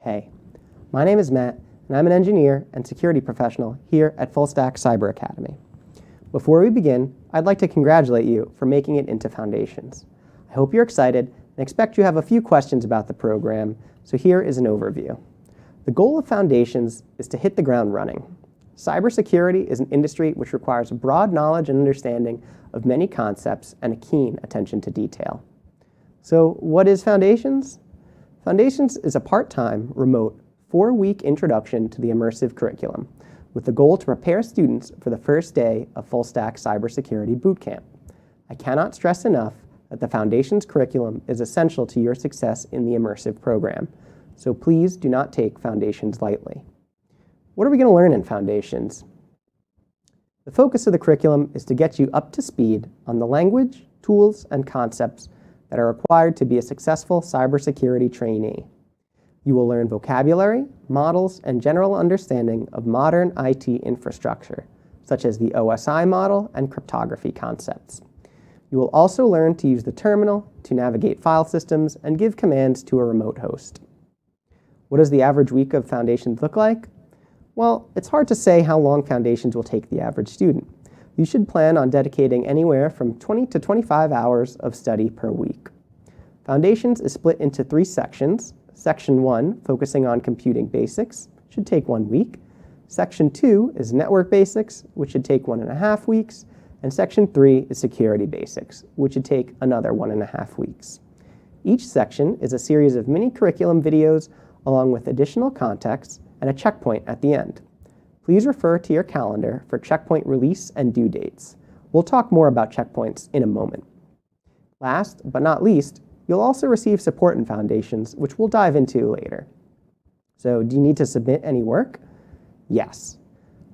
Hey, my name is Matt, and I'm an engineer and security professional here at Full Stack Cyber Academy. Before we begin, I'd like to congratulate you for making it into Foundations. I hope you're excited and expect you have a few questions about the program, so here is an overview. The goal of Foundations is to hit the ground running. Cybersecurity is an industry which requires broad knowledge and understanding of many concepts and a keen attention to detail. So what is Foundations? Foundations is a part-time, remote, 4-week introduction to the immersive curriculum with the goal to prepare students for the first day of Full Stack Cybersecurity Bootcamp. I cannot stress enough that the Foundations curriculum is essential to your success in the immersive program, so please do not take Foundations lightly. What are we going to learn in Foundations? The focus of the curriculum is to get you up to speed on the language, tools, and concepts that are required to be a successful cybersecurity trainee. You will learn vocabulary, models, and general understanding of modern IT infrastructure, such as the OSI model and cryptography concepts. You will also learn to use the terminal to navigate file systems and give commands to a remote host. What does the average week of Foundations look like? Well, it's hard to say how long Foundations will take the average student. You should plan on dedicating anywhere from 20 to 25 hours of study per week. Foundations is split into 3 sections. Section 1, focusing on computing basics, should take 1 week. Section 2 is network basics, which should take 1.5 weeks. And Section 3 is security basics, which should take another 1.5 weeks. Each section is a series of mini curriculum videos along with additional context and a checkpoint at the end. Please refer to your calendar for checkpoint release and due dates. We'll talk more about checkpoints in a moment. Last but not least, you'll also receive support in Foundations, which we'll dive into later. So, do you need to submit any work? Yes.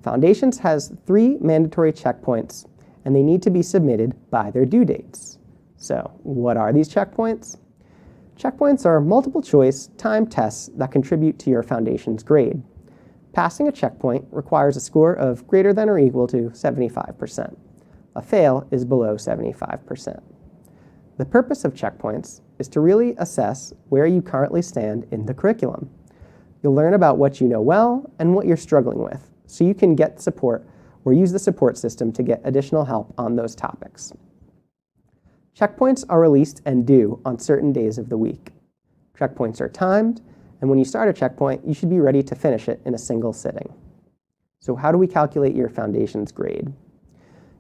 Foundations has 3 mandatory checkpoints, and they need to be submitted by their due dates. So, what are these checkpoints? Checkpoints are multiple choice timed tests that contribute to your Foundations grade. Passing a checkpoint requires a score of greater than or equal to 75%. A fail is below 75%. The purpose of checkpoints is to really assess where you currently stand in the curriculum. You'll learn about what you know well and what you're struggling with, so you can get support or use the support system to get additional help on those topics. Checkpoints are released and due on certain days of the week. Checkpoints are timed, and when you start a checkpoint, you should be ready to finish it in a single sitting. So how do we calculate your Foundations grade?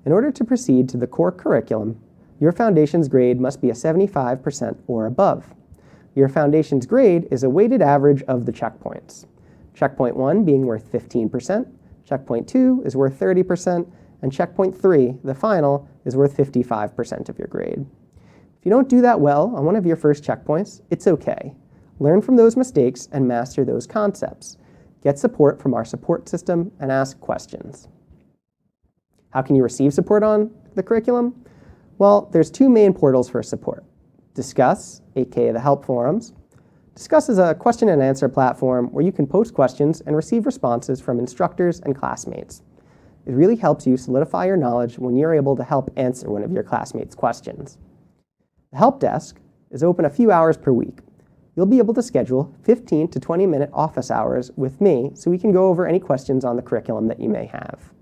In order to proceed to the core curriculum, your Foundations grade must be a 75% or above. Your Foundations grade is a weighted average of the checkpoints. Checkpoint 1 being worth 15%, Checkpoint 2 is worth 30%, and Checkpoint 3, the final, is worth 55% of your grade. If you don't do that well on one of your first checkpoints, it's okay. Learn from those mistakes and master those concepts. Get support from our support system and ask questions. How can you receive support on the curriculum? Well, there's 2 main portals for support. Discuss, aka the help forums. Discuss is a question and answer platform where you can post questions and receive responses from instructors and classmates. It really helps you solidify your knowledge when you're able to help answer one of your classmates' questions. The help desk is open a few hours per week. You'll be able to schedule 15 to 20-minute office hours with me so we can go over any questions on the curriculum that you may have.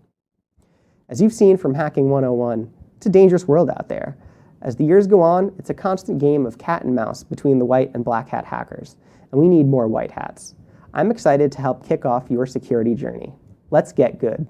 As you've seen from Hacking 101, it's a dangerous world out there. As the years go on, it's a constant game of cat and mouse between the white and black hat hackers, and we need more white hats. I'm excited to help kick off your security journey. Let's get good.